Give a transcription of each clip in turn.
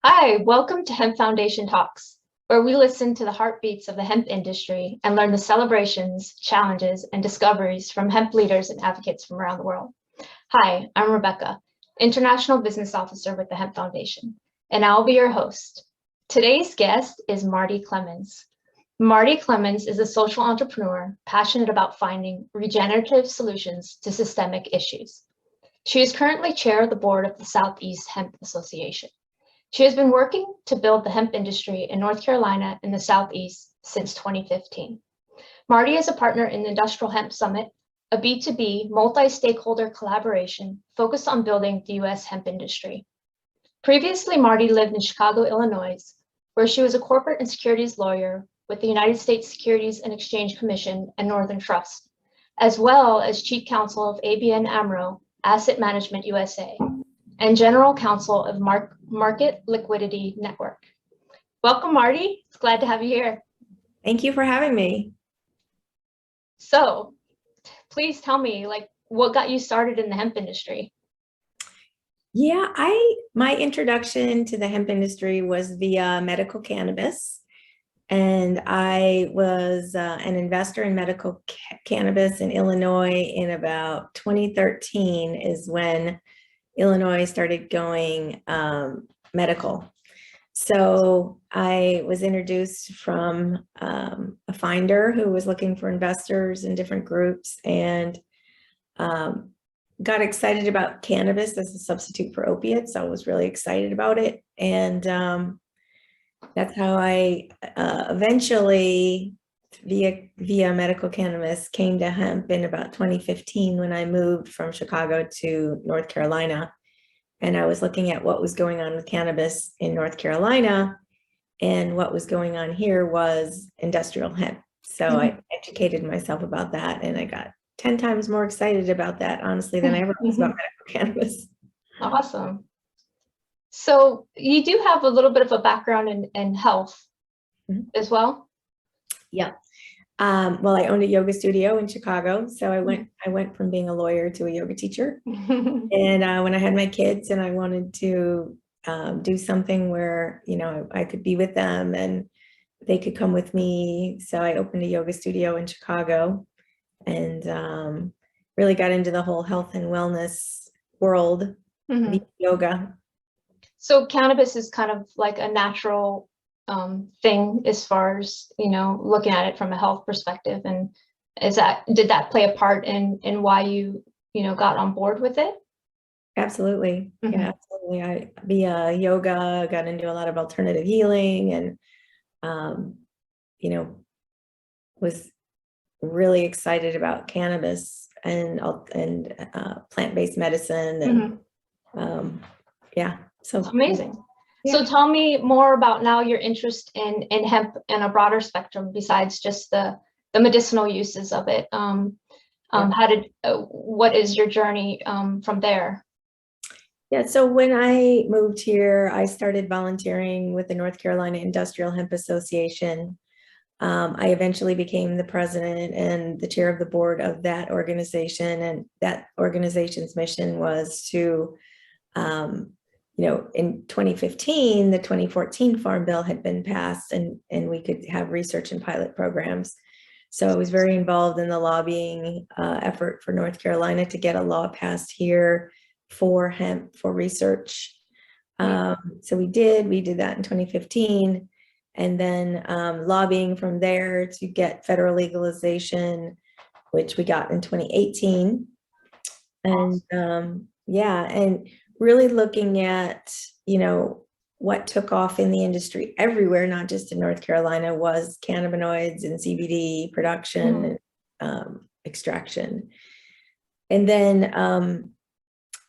Hi, welcome to Hemp Foundation TALKS, where we listen to the heartbeats of the hemp industry and learn the celebrations, challenges, and discoveries from hemp leaders and advocates from around the world. Hi, I'm Rebecca, International Business Officer with the Hemp Foundation, and I'll be your host. Today's guest is Marty Clemons. Marty Clemons is a social entrepreneur passionate about finding regenerative solutions to systemic issues. She is currently chair of the board of the Southeast Hemp Association. She has been working to build the hemp industry in North Carolina and the Southeast since 2015. Marty is a partner in the Industrial Hemp Summit, a B2B multi-stakeholder collaboration focused on building the U.S. hemp industry. Previously, Marty lived in Chicago, Illinois, where she was a corporate and securities lawyer with the United States Securities and Exchange Commission and Northern Trust, as well as chief counsel of ABN-AMRO Asset Management USA, and general counsel of Market Liquidity Network. Welcome, Marty. It's glad to have you here. Thank you for having me. So please tell me, what got you started in the hemp industry? Yeah, my introduction to the hemp industry was via medical cannabis. And I was an investor in medical cannabis in Illinois in about 2013 is when Illinois started going medical. So I was introduced from a finder who was looking for investors in different groups and got excited about cannabis as a substitute for opiates. I was really excited about it. And that's how I eventually, via medical cannabis, came to hemp in about 2015 when I moved from Chicago to North Carolina. And I was looking at what was going on with cannabis in North Carolina, and what was going on here was industrial hemp. So I educated myself about that, and I got 10 times more excited about that, honestly, than I ever was about medical cannabis. Awesome. So you do have a little bit of a background in health as well? Yeah. Well, I owned a yoga studio in Chicago. So I went from being a lawyer to a yoga teacher. And when I had my kids and I wanted to do something where, I could be with them and they could come with me. So I opened a yoga studio in Chicago and really got into the whole health and wellness world via yoga. So cannabis is kind of like a natural thing as far as, looking at it from a health perspective. And did that play a part in why you, got on board with it? Absolutely. Yeah, absolutely. I via yoga got into a lot of alternative healing and, was really excited about cannabis and plant-based medicine. And yeah. So amazing. Yeah. So tell me more about now your interest in hemp in a broader spectrum besides just the medicinal uses of it. What is your journey from there? Yeah, so when I moved here, I started volunteering with the North Carolina Industrial Hemp Association. I eventually became the president and the chair of the board of that organization, and that organization's mission was to in 2015, the 2014 Farm Bill had been passed and we could have research and pilot programs. So I was very involved in the lobbying effort for North Carolina to get a law passed here for hemp for research. So we did that in 2015 and then lobbying from there to get federal legalization, which we got in 2018. And and really looking at, what took off in the industry everywhere, not just in North Carolina, was cannabinoids and CBD production and extraction. And then,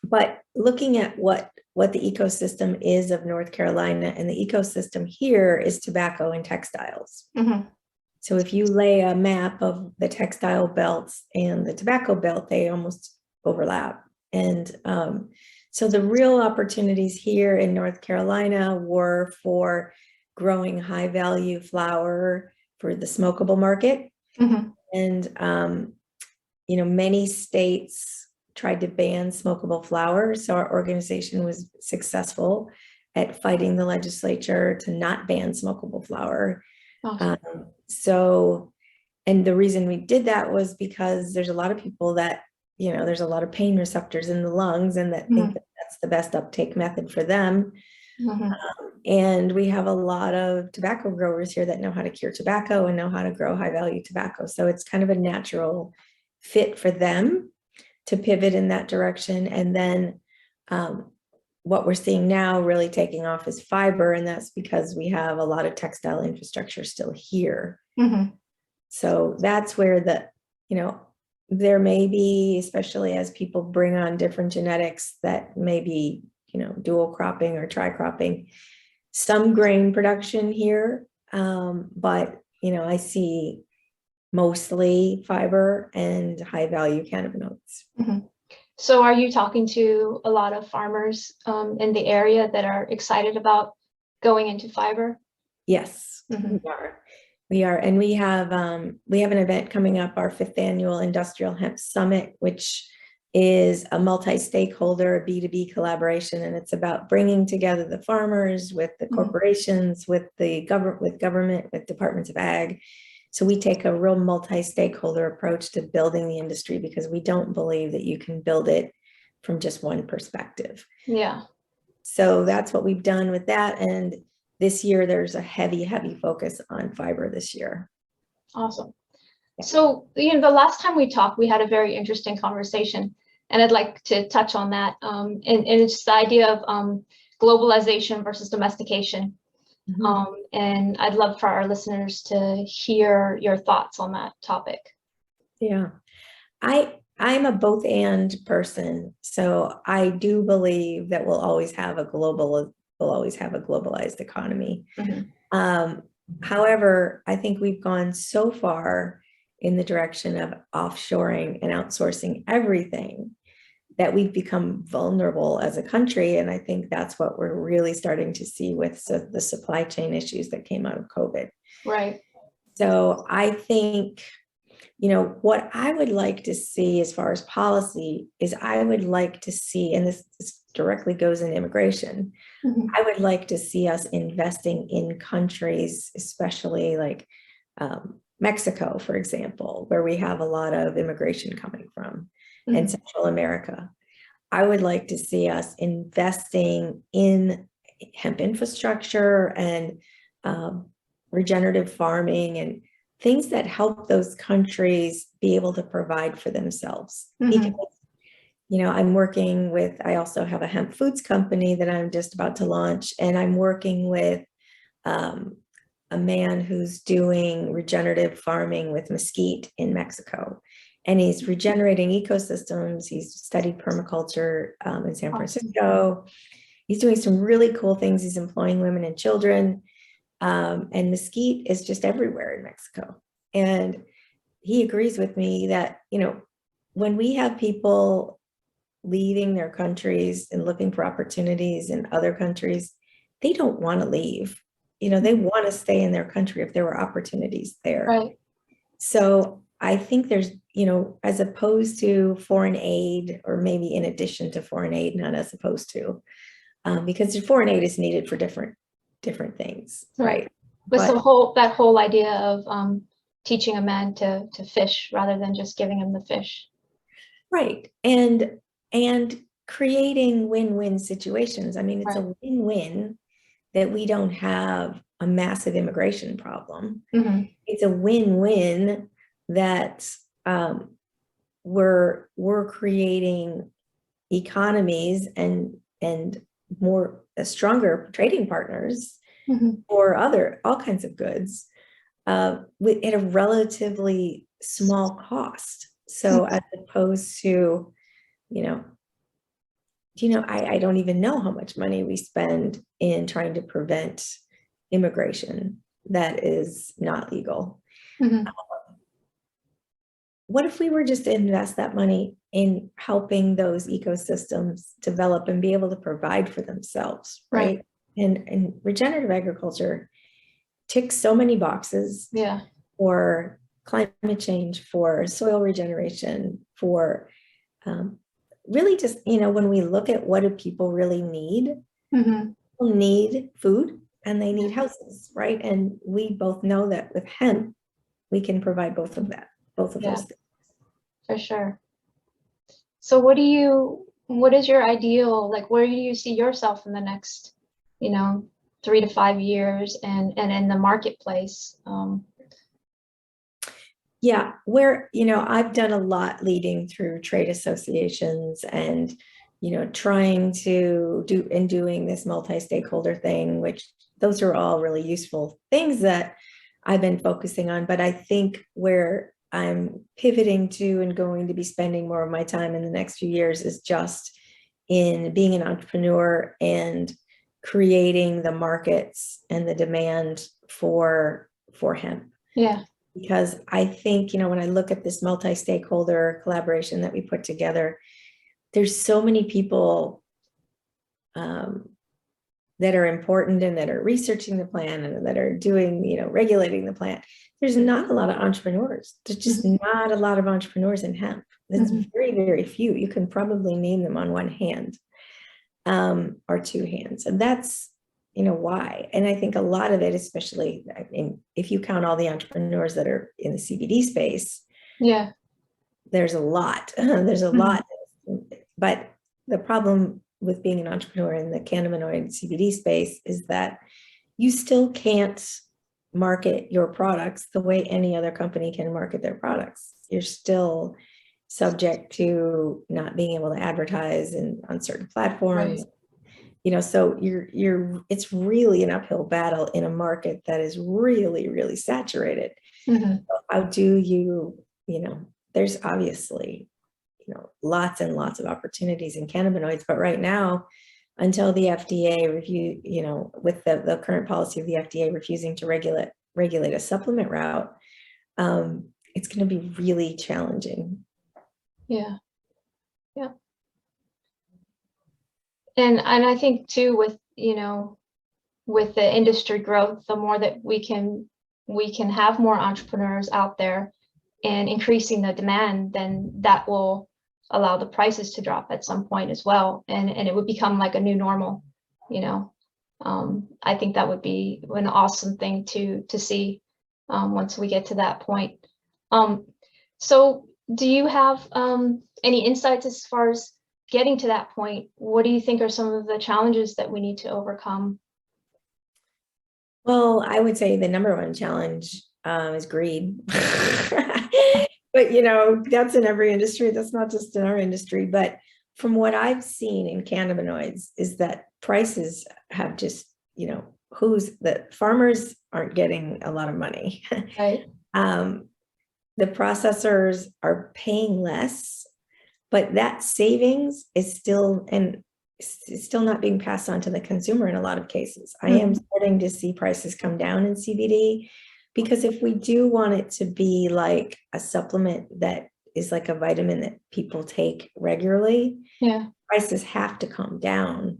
but looking at what the ecosystem is of North Carolina, and the ecosystem here is tobacco and textiles. So if you lay a map of the textile belts and the tobacco belt, they almost overlap. And so the real opportunities here in North Carolina were for growing high value flower for the smokable market. And, many states tried to ban smokable flower. So our organization was successful. at fighting the legislature to not ban smokable flower. Awesome. And the reason we did that was because there's a lot of people that, there's a lot of pain receptors in the lungs, and that think that that's the best uptake method for them. And we have a lot of tobacco growers here that know how to cure tobacco and know how to grow high value tobacco. So it's kind of a natural fit for them to pivot in that direction. And then what we're seeing now really taking off is fiber. And that's because we have a lot of textile infrastructure still here. So that's where there may be, especially as people bring on different genetics that may be, dual cropping or tri-cropping, some grain production here. But, I see mostly fiber and high value cannabinoids. So are you talking to a lot of farmers in the area that are excited about going into fiber? Yes, we are. And we have an event coming up, our 5th annual Industrial Hemp Summit, which is a multi-stakeholder B2B collaboration. And it's about bringing together the farmers with the corporations, with the government, with departments of ag. So we take a real multi-stakeholder approach to building the industry, because we don't believe that you can build it from just one perspective. Yeah. So that's what we've done with that. And this year, there's a heavy focus on fiber this year. Awesome. Yeah. So, the last time we talked, we had a very interesting conversation, and I'd like to touch on that. And it's the idea of globalization versus domestication. And I'd love for our listeners to hear your thoughts on that topic. Yeah, I'm a both and person. So I do believe that we'll always have a globalized economy. However, I think we've gone so far in the direction of offshoring and outsourcing everything that we've become vulnerable as a country. And I think that's what we're really starting to see with the supply chain issues that came out of COVID. Right. So I think, what I would like to see as far as policy is, I would like to see, and this directly goes into immigration, I would like to see us investing in countries, especially like Mexico, for example, where we have a lot of immigration coming from, and Central America. I would like to see us investing in hemp infrastructure and regenerative farming and things that help those countries be able to provide for themselves. Because, I also have a hemp foods company that I'm just about to launch, and I'm working with a man who's doing regenerative farming with mesquite in Mexico. And he's regenerating ecosystems. He's studied permaculture in San Francisco. He's doing some really cool things. He's employing women and children. And mesquite is just everywhere in Mexico. And he agrees with me that, when we have people leaving their countries and looking for opportunities in other countries, they don't want to leave. They want to stay in their country if there were opportunities there. Right. So I think there's, as opposed to foreign aid, or maybe in addition to foreign aid, not as opposed to, because foreign aid is needed for different things, right? But that whole idea of teaching a man to fish rather than just giving him the fish. Right. And creating win-win situations. I mean, it's a win-win that we don't have a massive immigration problem. It's a win-win that we're creating economies and more stronger trading partners for all kinds of goods at a relatively small cost. So as opposed to, I don't even know how much money we spend in trying to prevent immigration that is not legal. What if we were just to invest that money in helping those ecosystems develop and be able to provide for themselves, right? And regenerative agriculture ticks so many boxes for climate change, for soil regeneration, for really just, when we look at what do people really need, well, People need food and they need houses, right? And we both know that with hemp, we can provide both of those things. For sure. So what is your ideal, like, where do you see yourself in the next, 3 to 5 years and in the marketplace? Yeah, I've done a lot leading through trade associations and, trying to doing this multi-stakeholder thing, which those are all really useful things that I've been focusing on. But I think where I'm pivoting to and going to be spending more of my time in the next few years is just in being an entrepreneur and creating the markets and the demand for hemp. Yeah. Because I think, when I look at this multi-stakeholder collaboration that we put together, there's so many people that are important and that are researching the plan and that are doing, regulating the plant. There's not a lot of entrepreneurs. There's just not a lot of entrepreneurs in hemp. There's very, very few. You can probably name them on one hand or two hands. And that's, why. And I think a lot of it, especially, if you count all the entrepreneurs that are in the CBD space, there's a lot. There's a lot. But the problem with being an entrepreneur in the cannabinoid CBD space is that you still can't market your products the way any other company can market their products. You're still subject to not being able to advertise on certain platforms. Right. So it's really an uphill battle in a market that is really, really saturated. So how do there's obviously, lots and lots of opportunities in cannabinoids, but right now, until the FDA review, with the current policy of the FDA refusing to regulate a supplement route, it's going to be really challenging. Yeah. And I think too, with the industry growth, the more that we can have more entrepreneurs out there and increasing the demand, then that will allow the prices to drop at some point as well. And it would become like a new normal, I think that would be an awesome thing to see once we get to that point. So do you have any insights as far as getting to that point? What do you think are some of the challenges that we need to overcome? Well, I would say the number one challenge is greed. But, that's in every industry. That's not just in our industry. But from what I've seen in cannabinoids is that prices have just, the farmers aren't getting a lot of money. Right. The processors are paying less, but that savings is still not being passed on to the consumer in a lot of cases. I am starting to see prices come down in CBD, because if we do want it to be like a supplement that is like a vitamin that people take regularly, prices have to come down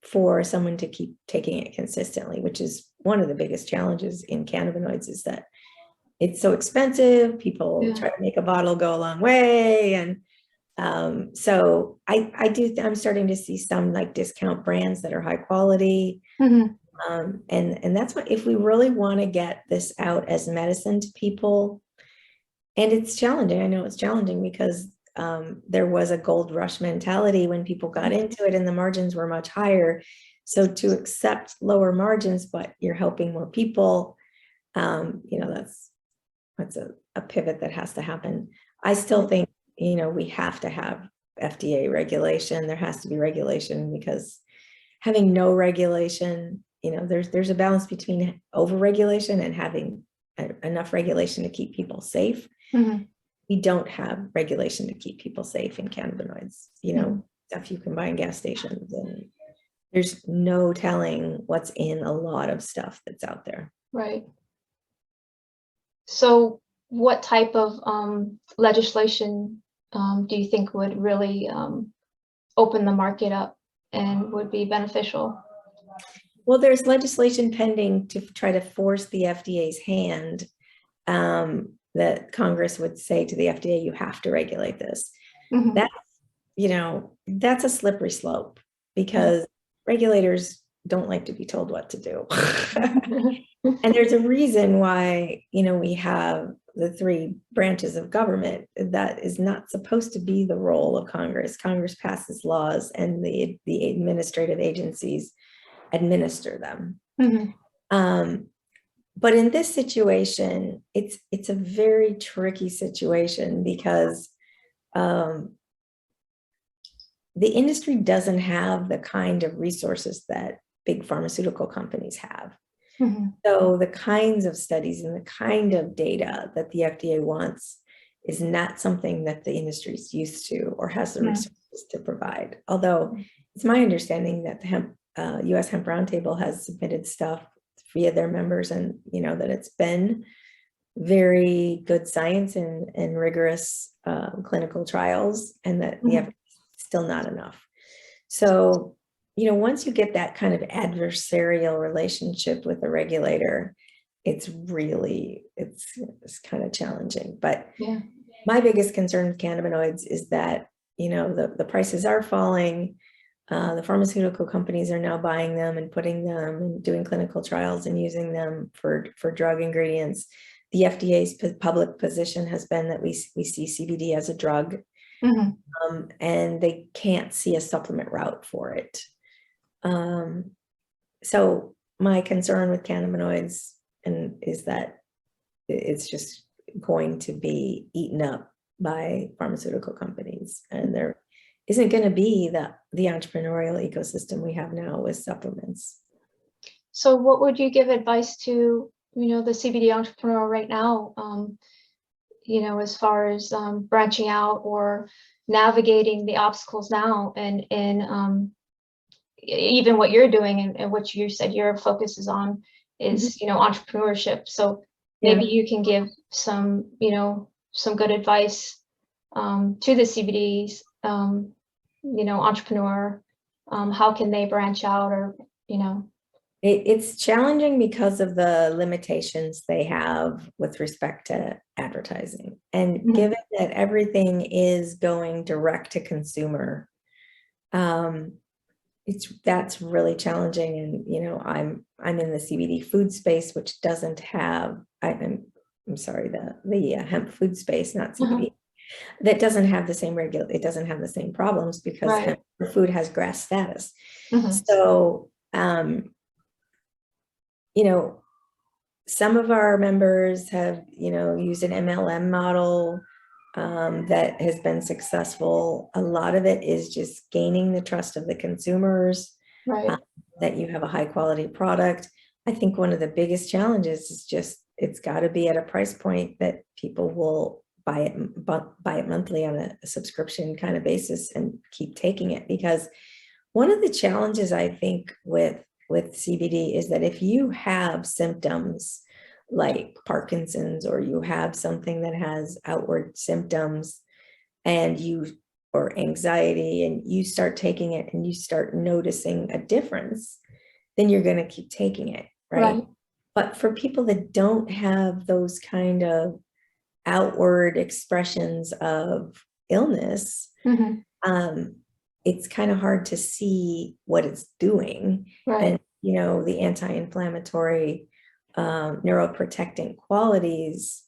for someone to keep taking it consistently, which is one of the biggest challenges in cannabinoids, is that it's so expensive. People try to make a bottle go a long way. And so I'm starting to see some like discount brands that are high quality. And that's what, if we really want to get this out as medicine to people, and it's challenging. I know it's challenging because there was a gold rush mentality when people got into it and the margins were much higher. So to accept lower margins, but you're helping more people, that's a pivot that has to happen. I still think, we have to have FDA regulation. There has to be regulation, because having no regulation, there's a balance between over-regulation and having enough regulation to keep people safe. We don't have regulation to keep people safe in cannabinoids, stuff you can buy in gas stations, and there's no telling what's in a lot of stuff that's out there. Right. So what type of legislation do you think would really open the market up and would be beneficial? Well, there's legislation pending to try to force the FDA's hand, that Congress would say to the FDA, you have to regulate this. That's a slippery slope, because regulators don't like to be told what to do. And there's a reason why, we have the three branches of government. That is not supposed to be the role of Congress. Congress passes laws and the administrative agencies administer them. But in this situation, it's a very tricky situation because the industry doesn't have the kind of resources that big pharmaceutical companies have. So the kinds of studies and the kind of data that the FDA wants is not something that the industry is used to or has the resources to provide. Although it's my understanding that the U.S. Hemp Roundtable has submitted stuff via their members, and that it's been very good science and rigorous clinical trials, and that the evidence is still not enough. So once you get that kind of adversarial relationship with the regulator, it's kind of challenging. But my biggest concern with cannabinoids is that the prices are falling. The pharmaceutical companies are now buying them and putting them and doing clinical trials and using them for drug ingredients. The FDA's public position has been that we see CBD as a drug, and they can't see a supplement route for it. So my concern with cannabinoids is that it's just going to be eaten up by pharmaceutical companies, and there isn't going to be the entrepreneurial ecosystem we have now with supplements. So what would you give advice to, the CBD entrepreneur right now, as far as branching out or navigating the obstacles now, and even what you're doing and what you said your focus is on is, entrepreneurship. So maybe you can give some, some good advice to the CBDs, entrepreneur. How can they branch out, or, It's challenging because of the limitations they have with respect to advertising. And given that everything is going direct to consumer, that's really challenging. And I'm in the CBD food space, which doesn't have I'm sorry, the hemp food space, not CBD, that doesn't have the same it doesn't have the same problems because hemp food has GRAS status. So some of our members have used an MLM model that has been successful. A lot of it is just gaining the trust of the consumers, that you have a high quality product. I think one of the biggest challenges is just it's got to be at a price point that people will buy it monthly on a subscription kind of basis and keep taking it. Because one of the challenges I think with CBD is that if you have symptoms like Parkinson's, or you have something that has outward symptoms or anxiety, and you start taking it and you start noticing a difference, then you're going to keep taking it, right? But for people that don't have those kind of outward expressions of illness, it's kind of hard to see what it's doing. And the anti-inflammatory neuroprotectant qualities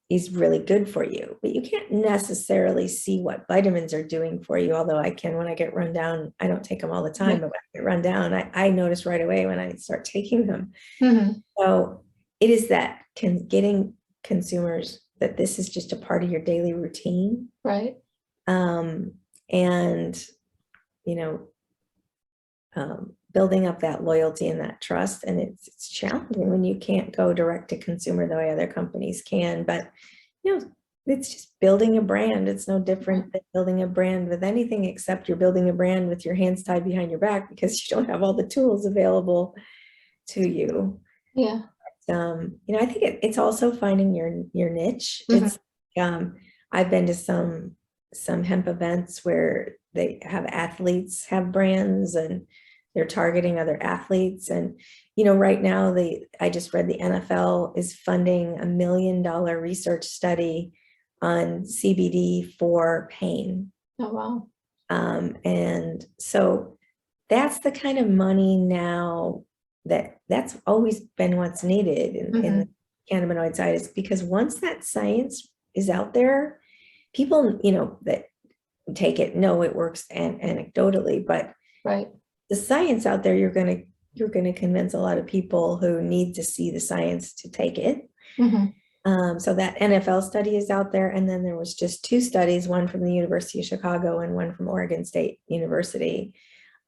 is really good for you, but you can't necessarily see what vitamins are doing for you. Although I can, when I get run down, I don't take them all the time, but when I get run down, I notice right away when I start taking them. So it is that getting consumers that this is just a part of your daily routine. And building up that loyalty and that trust. And it's challenging when you can't go direct to consumer the way other companies can, but it's just building a brand. It's no different than building a brand with anything, except you're building a brand with your hands tied behind your back because you don't have all the tools available to you. I think it's also finding your niche. It's I've been to some hemp events where they have athletes have brands and they're targeting other athletes. And, right now I just read the NFL is funding $1 million research study on CBD for pain. Oh, wow. And so that's the kind of money now that's always been what's needed in the cannabinoid side, is because once that science is out there, people, that take it know it works anecdotally, but Right. the science out there, you're going to convince a lot of people who need to see the science to take it. So that NFL study is out there, and then there was just 2 studies, one from the University of Chicago and one from Oregon State University,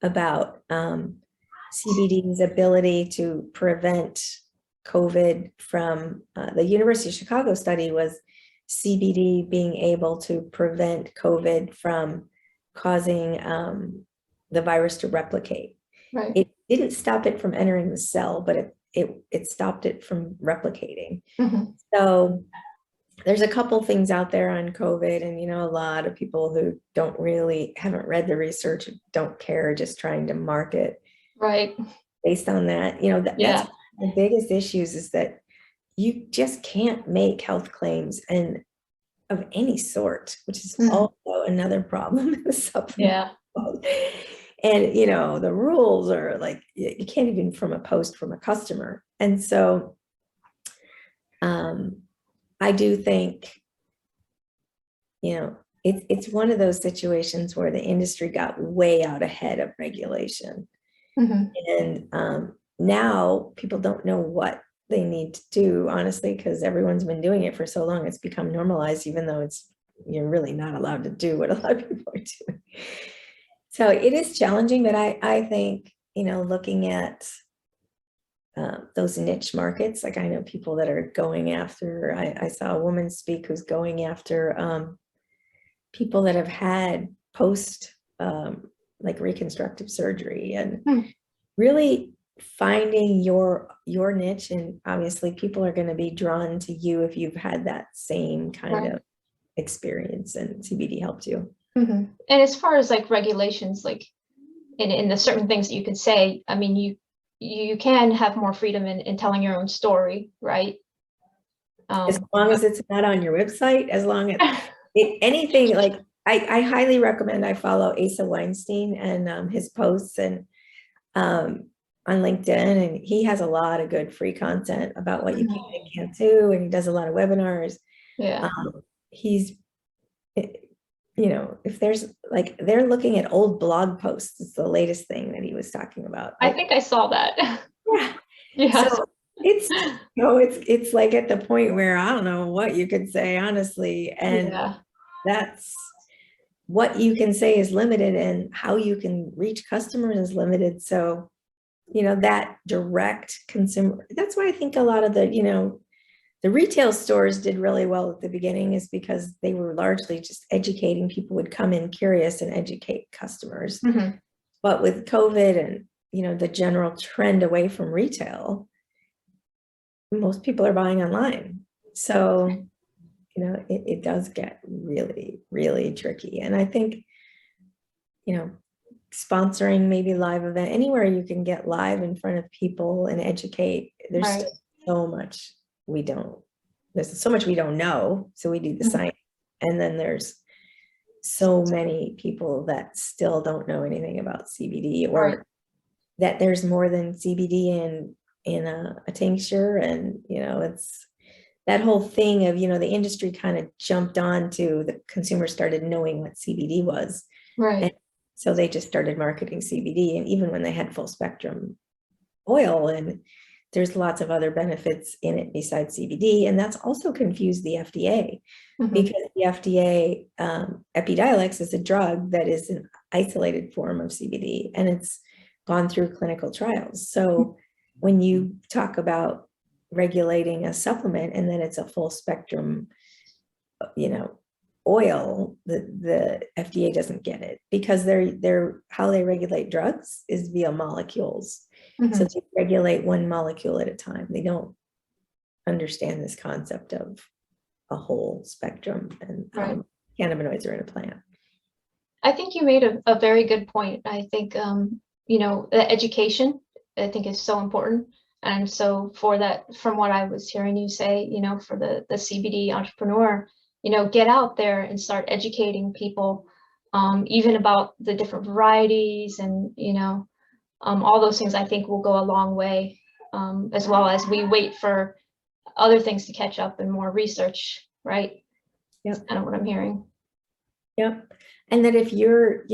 about CBD's ability to prevent COVID from, the University of Chicago study was CBD being able to prevent COVID from causing the virus to replicate. Right. It didn't stop it from entering the cell, but it stopped it from replicating. So there's a couple things out there on COVID, and a lot of people who haven't read the research, don't care, just trying to market Right. based on that. That's the biggest issues, is that you just can't make health claims and of any sort, which is also another problem in the supplement. And the rules are like, you can't even from a post from a customer. And so I do think, it's one of those situations where the industry got way out ahead of regulation. And now people don't know what they need to do, honestly, because everyone's been doing it for so long. It's become normalized, even though you're really not allowed to do what a lot of people are doing. So it is challenging, but I think, looking at those niche markets, like I know people that are going after, I saw a woman speak who's going after people that have had post like reconstructive surgery, and really finding your niche. And obviously people are going to be drawn to you if you've had that same kind of experience, and CBD helped you. And as far as like regulations, like in the certain things that you can say, I mean, you can have more freedom in telling your own story, right? As long as it's not on your website, as long as anything, like I highly recommend, I follow Asa Weinstein and his posts and on LinkedIn, and he has a lot of good free content about what you can and can't do, and he does a lot of webinars. He's, if there's like, they're looking at old blog posts. It's the latest thing that he was talking about. I think I saw that. So it's like at the point where I don't know what you could say, honestly, and that's what you can say is limited, and how you can reach customers is limited. So that direct consumer, that's why I think a lot of the retail stores did really well at the beginning, is because they were largely just educating. People would come in curious and educate customers. But with COVID and the general trend away from retail, most people are buying online. So it does get really, really tricky. And I think sponsoring maybe live event, anywhere you can get live in front of people and educate, there's so much we don't know. So we do the science, and then there's so many people that still don't know anything about CBD, or that there's more than CBD in a tincture. And it's that whole thing of the industry kind of jumped on to, the consumer started knowing what CBD was, and so they just started marketing CBD. And even when they had full spectrum oil, and there's lots of other benefits in it besides CBD. And that's also confused the FDA, because the FDA, Epidiolex is a drug that is an isolated form of CBD, and it's gone through clinical trials. So when you talk about regulating a supplement, and then it's a full spectrum, oil, the FDA doesn't get it, because they're how they regulate drugs is via molecules. So they regulate one molecule at a time. They don't understand this concept of a whole spectrum and cannabinoids are in a plant. I think you made a very good point. I think the education, I think, is so important. And so for that, from what I was hearing you say, for the CBD entrepreneur, get out there and start educating people, even about the different varieties, and All those things I think will go a long way, as well as we wait for other things to catch up and more research, right? Yep. That's kind of what I'm hearing. Yep. And that if you're,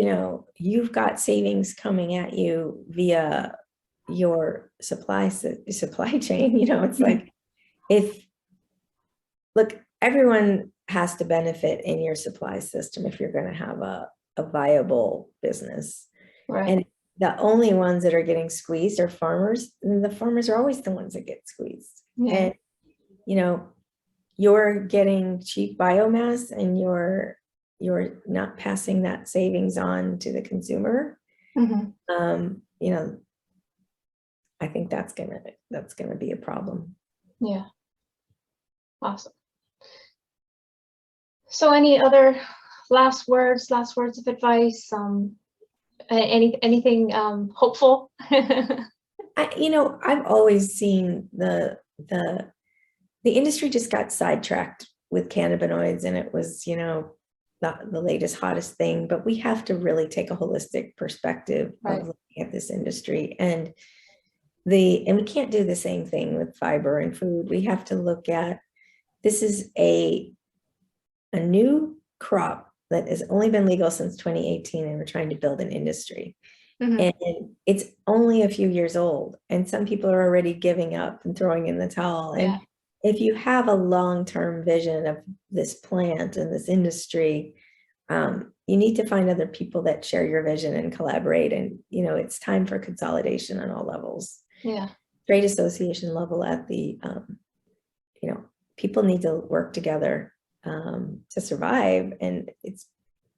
you've got savings coming at you via your supply chain, it's like, look, everyone has to benefit in your supply system if you're going to have a viable business. Right. And the only ones that are getting squeezed are farmers, and the farmers are always the ones that get squeezed. Yeah. And you're getting cheap biomass, and you're not passing that savings on to the consumer. I think that's gonna be a problem. Yeah. Awesome. So any other last words of advice? Anything hopeful? I've always seen the industry just got sidetracked with cannabinoids, and it was, the latest, hottest thing, but we have to really take a holistic perspective Right. of looking at this industry. And we can't do the same thing with fiber and food. We have to look at, this is a new crop that has only been legal since 2018, and we're trying to build an industry. And it's only a few years old, and some people are already giving up and throwing in the towel. And if you have a long-term vision of this plant and this industry, you need to find other people that share your vision and collaborate. And, it's time for consolidation on all levels. Yeah. Trade association level at the, people need to work together to survive. And it's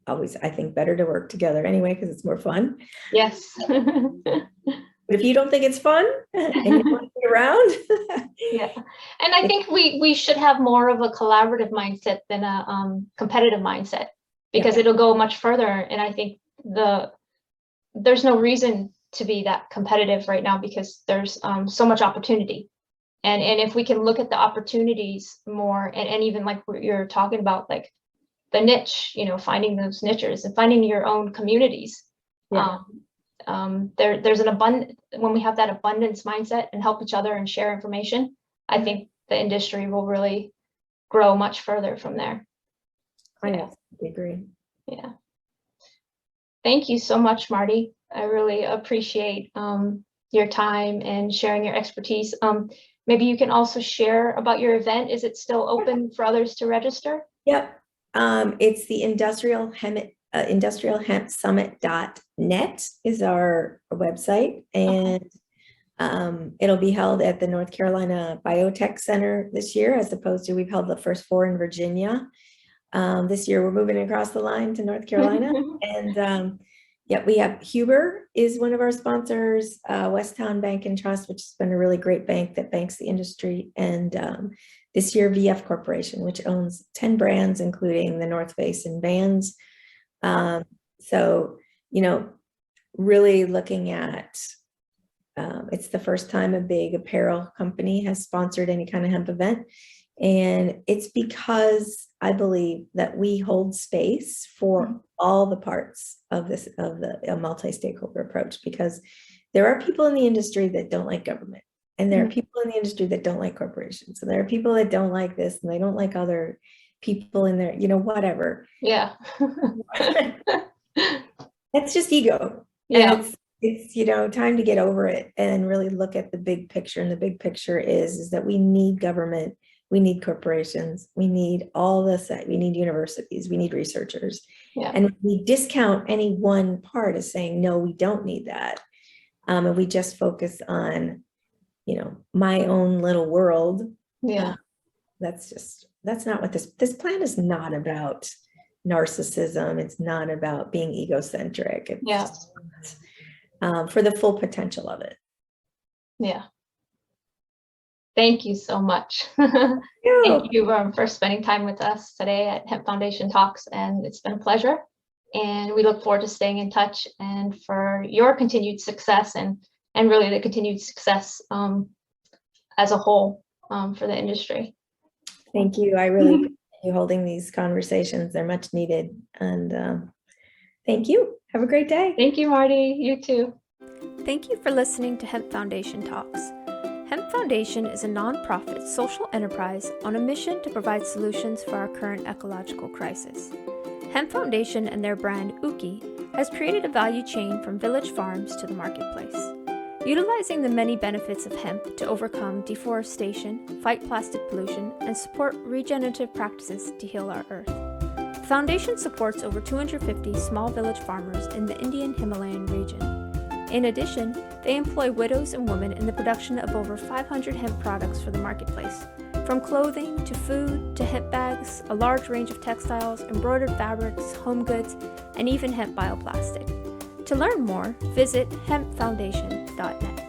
always, I think, better to work together anyway, because it's more fun. Yes. But if you don't think it's fun and you want to be around. Yeah. And I think we should have more of a collaborative mindset than a competitive mindset, because it'll go much further. And I think there's no reason to be that competitive right now, because there's so much opportunity. And if we can look at the opportunities more, and even like what you're talking about, like the niche, finding those niches and finding your own communities. There's an abundance, when we have that abundance mindset and help each other and share information, I think the industry will really grow much further from there. I agree. Yeah. Thank you so much, Marty. I really appreciate your time and sharing your expertise. Maybe you can also share about your event. Is it still open for others to register? Yep. It's the Industrial Hemp Summit.net is our website, and it'll be held at the North Carolina Biotech Center this year, as opposed to, we've held the first 4 in Virginia. This year we're moving across the line to North Carolina. And we have Huber is one of our sponsors, Westtown Bank and Trust, which has been a really great bank that banks the industry. And this year VF Corporation, which owns 10 brands, including the North Face and Vans. So, really looking at, it's the first time a big apparel company has sponsored any kind of hemp event. And it's because I believe that we hold space for all the parts of a multi-stakeholder approach, because there are people in the industry that don't like government, and there are people in the industry that don't like corporations, and there are people that don't like this, and they don't like other people in there, whatever. Yeah. That's just ego. Yeah. And it's time to get over it and really look at the big picture. And the big picture is that we need government, we need corporations, we need all this, we need universities, we need researchers. Yeah. And we discount any one part as saying, no, we don't need that. And we just focus on, my own little world. Yeah. That's not what this plan is not about. Narcissism. It's not about being egocentric. It's for the full potential of it. Yeah. Thank you so much. Thank you for spending time with us today at Hemp Foundation Talks, and it's been a pleasure. And we look forward to staying in touch and for your continued success and really the continued success as a whole for the industry. Thank you. I really appreciate you holding these conversations. They're much needed. And thank you. Have a great day. Thank you, Marty. You too. Thank you for listening to Hemp Foundation Talks. Hemp Foundation is a nonprofit social enterprise on a mission to provide solutions for our current ecological crisis. Hemp Foundation and their brand Uki has created a value chain from village farms to the marketplace, utilizing the many benefits of hemp to overcome deforestation, fight plastic pollution, and support regenerative practices to heal our earth. The foundation supports over 250 small village farmers in the Indian Himalayan region. In addition, they employ widows and women in the production of over 500 hemp products for the marketplace, from clothing to food to hemp bags, a large range of textiles, embroidered fabrics, home goods, and even hemp bioplastic. To learn more, visit hempfoundation.net.